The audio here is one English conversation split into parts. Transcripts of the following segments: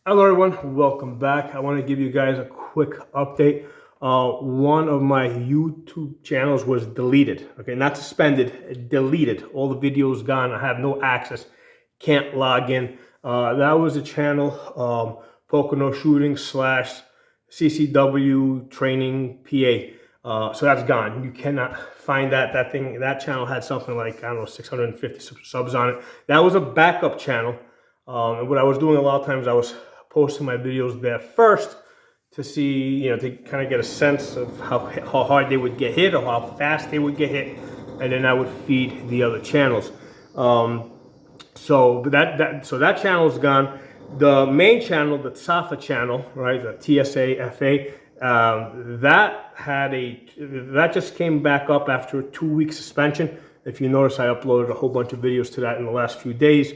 Hello everyone, welcome back. I want to give you guys a quick update. One of my YouTube channels was deleted. Okay, not suspended, deleted. All the videos gone. I have no access, can't log in. That was a channel, Pocono Shooting slash CCW Training PA. So that's gone. You cannot find that. That channel had something like, I don't know, 650 subs on it. That was a backup channel. And what I was doing a lot of times, I was posting my videos there first to see, to kind of get a sense of how hard they would get hit or how fast they would get hit, and then I would feed the other channels. So that channel is gone. The main channel, the TSAFA channel, right, the TSA-FA, that just came back up after a 2-week suspension. If you notice, I uploaded a whole bunch of videos to that in the last few days.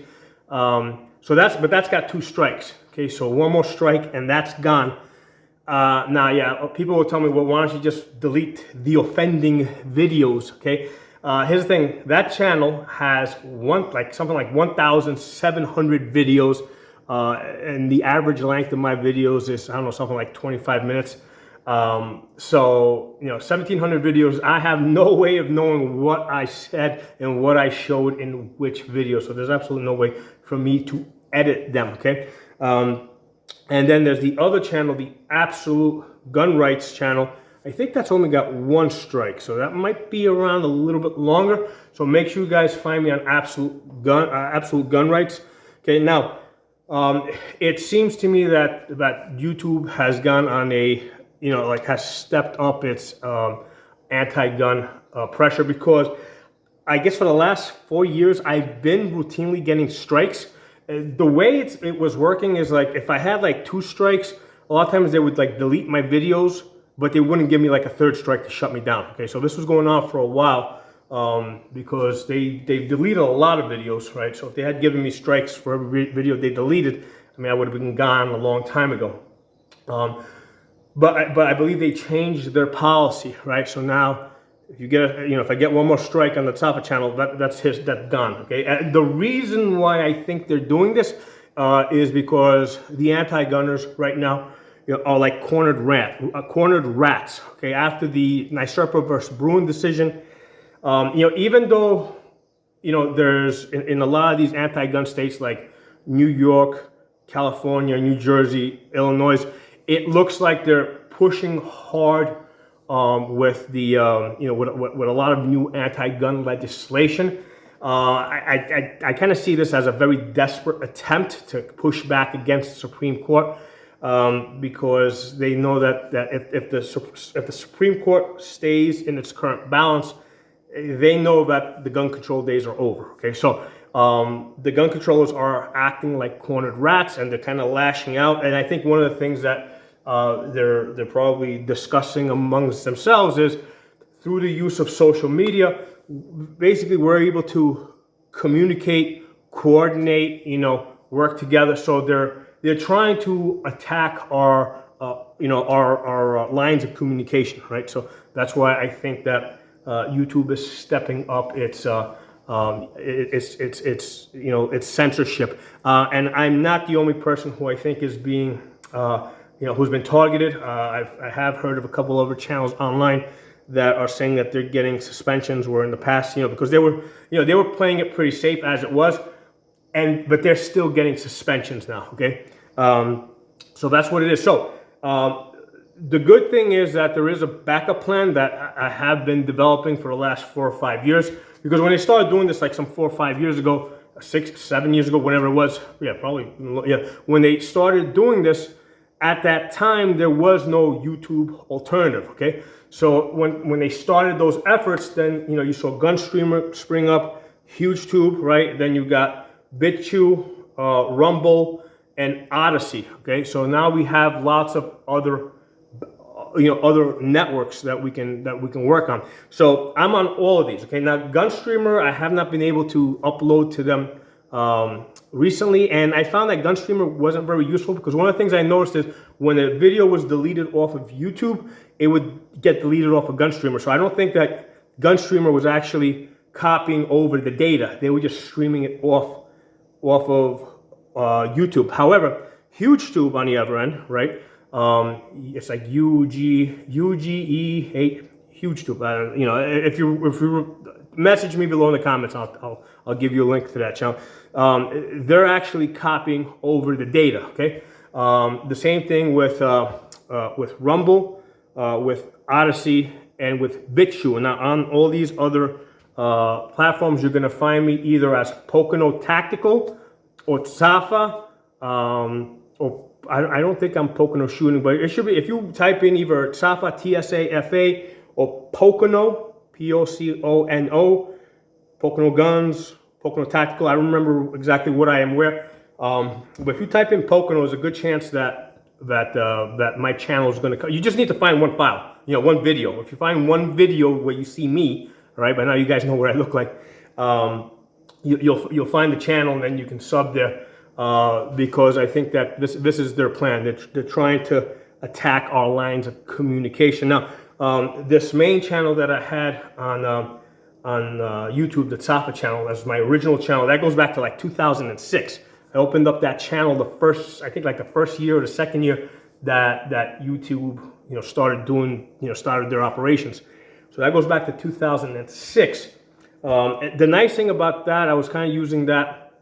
But that's got 2 strikes. Okay, so one more strike and that's gone. Now, yeah, people will tell me, well, why don't you just delete the offending videos? Okay, here's the thing: that channel has something like 1,700 videos, and the average length of my videos is, I don't know, something like 25 minutes. So 1,700 videos. I have no way of knowing what I said and what I showed in which video. So there's absolutely no way for me to edit them. Okay. And then there's the other channel, the Absolute Gun Rights channel. I think that's only got 1 strike, so that might be around a little bit longer. So make sure you guys find me on Absolute Gun Rights. Okay. Now, it seems to me that YouTube has gone on a has stepped up its anti-gun pressure, because I guess for the last 4 years, I've been routinely getting strikes. The way it was working is, like, if I had like 2 strikes, a lot of times they would like delete my videos, but they wouldn't give me like a 3rd strike to shut me down. Okay, so this was going on for a while, because they deleted a lot of videos, right? So if they had given me strikes for every video they deleted, I mean, I would have been gone a long time ago. But I believe they changed their policy, right? So now, if you get if I get 1 more strike on the TSAFA channel, that's gone. Okay. And the reason why I think they're doing this is because the anti-gunners right now are like cornered rats. Okay. After the Nyserpa versus Bruin decision, even though there's in a lot of these anti-gun states like New York, California, New Jersey, Illinois, it looks like they're pushing hard with the with a lot of new anti-gun legislation. I kind of see this as a very desperate attempt to push back against the Supreme Court, because they know that if the Supreme Court stays in its current balance, they know that the gun control days are over. Okay, so the gun controllers are acting like cornered rats, and they're kind of lashing out. And I think one of the things that they're probably discussing amongst themselves is, through the use of social media, basically we're able to communicate, coordinate, work together. So they're trying to attack our our lines of communication, right? So that's why I think that YouTube is stepping up its censorship. And I'm not the only person who I think is being who's been targeted. I have heard of a couple other channels online that are saying that they're getting suspensions, where in the past, because they were playing it pretty safe as it was, but they're still getting suspensions now. Okay, so that's what it is. So the good thing is that there is a backup plan that I have been developing for the last 4 or 5 years, because when they started doing this, like some 4 or 5 years ago, 6, 7 years ago, whenever it was, when they started doing this, at that time, there was no YouTube alternative, okay? So when they started those efforts, then, you saw GunStreamer spring up, HugeTube, right? Then you got BitChute, Rumble, and Odyssey, okay? So now we have lots of other, other networks that we can work on. So I'm on all of these, okay? Now, GunStreamer, I have not been able to upload to them recently, and I found that GunStreamer wasn't very useful, because one of the things I noticed is when a video was deleted off of YouTube, it would get deleted off of GunStreamer. So I don't think that GunStreamer was actually copying over the data. They were just streaming it off of YouTube. However, HugeTube on the other end, right? It's like UGE, HugeTube. You know, if you message me below in the comments, I'll give you a link to that channel. They're actually copying over the data. Okay, the same thing with Rumble, with Odyssey, and with BitChute. And now on all these other platforms, you're going to find me either as Pocono Tactical or Tsafa, or I don't think I'm Pocono Shooting, but it should be, if you type in either Tsafa, Tsafa, or Pocono, Pocono, Pocono Guns, Pocono Tactical, I don't remember exactly what I am where, but if you type in Pocono, there's a good chance that my channel is going to come. You just need to find one file, you know, one video. If you find one video where you see me, all right, by now you guys know what I look like, you'll find the channel, and then you can sub there, because I think that this is their plan. They're trying to attack our lines of communication. Now, this main channel that I had on YouTube, the Tsafa channel, that's my original channel. That goes back to like 2006. I opened up that channel the first year or the second year that YouTube, you know, started their operations. So that goes back to 2006. The nice thing about that, I was kind of using that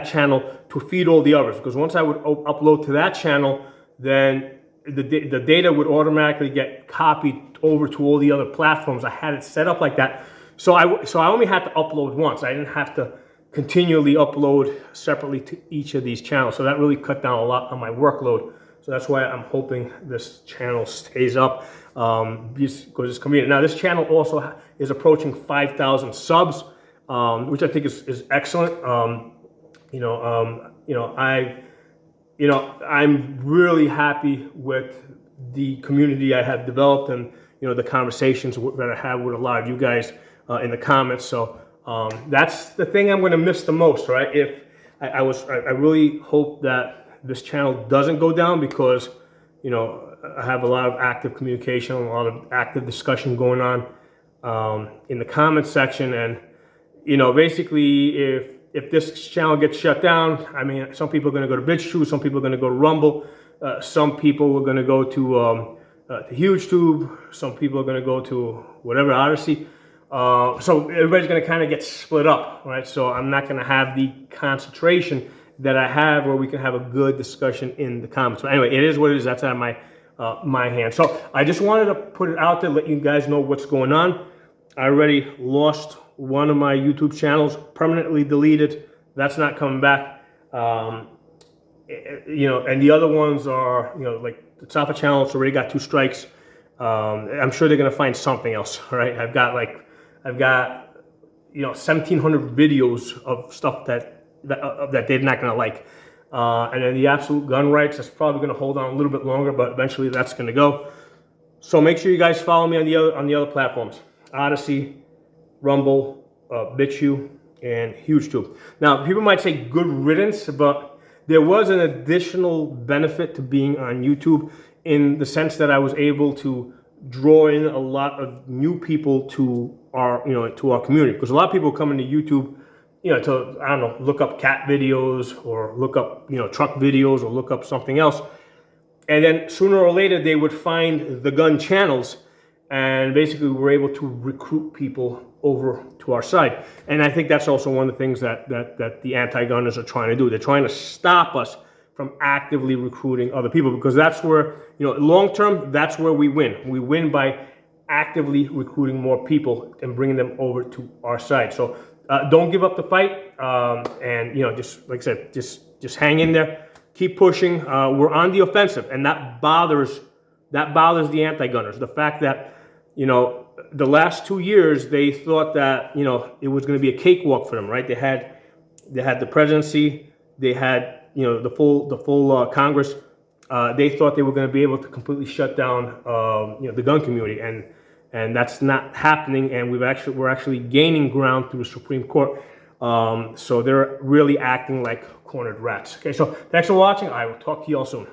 channel to feed all the others, because once I would upload to that channel, then the data would automatically get copied over to all the other platforms. I had it set up like that. So I only had to upload once. I didn't have to continually upload separately to each of these channels. So that really cut down a lot on my workload. So that's why I'm hoping this channel stays up, because it's convenient. Now, this channel also is approaching 5,000 subs, which I think is excellent. I'm really happy with the community I have developed, and the conversations that I have with a lot of you guys in the comments. So that's the thing I'm going to miss the most, right? If I really hope that this channel doesn't go down, because I have a lot of active communication, a lot of active discussion going on in the comment section, and basically if this channel gets shut down, I mean, some people are going to go to BitChute, some people are going to go to Rumble, some people are going to go to HugeTube, some people are going to go to whatever, Odyssey. So everybody's going to kind of get split up, right? So I'm not going to have the concentration that I have where we can have a good discussion in the comments. But anyway, it is what it is. That's out of my hands. So I just wanted to put it out there, let you guys know what's going on. I already lost one of my YouTube channels, permanently deleted. That's not coming back. And the other ones are, like the Tsafa channel, it's already got 2 strikes. I'm sure they're going to find something else, right? I've got 1,700 videos of stuff that they're not going to like. And then the absolute gun rights, that's probably going to hold on a little bit longer, but eventually that's going to go. So make sure you guys follow me on the other platforms: Odyssey, Rumble, BitChute, and HugeTube. Now, people might say good riddance, but there was an additional benefit to being on YouTube, in the sense that I was able to draw in a lot of new people to our community, because a lot of people come into YouTube, to, I don't know, look up cat videos, or look up, truck videos, or look up something else. And then sooner or later, they would find the gun channels, and basically we're able to recruit people over to our side. And I think that's also one of the things that the anti-gunners are trying to do. They're trying to stop us from actively recruiting other people, because that's where, long term, that's where we win. We win by actively recruiting more people and bringing them over to our side. So don't give up the fight, and just like I said, just hang in there, keep pushing. We're on the offensive, and that bothers the anti-gunners. The fact that the last 2 years they thought that it was going to be a cakewalk for them, right? They had the presidency, they had the full Congress. They thought they were going to be able to completely shut down the gun community, and that's not happening. And we're actually gaining ground through the Supreme Court. So they're really acting like cornered rats. Okay, so thanks for watching. I will talk to you all soon.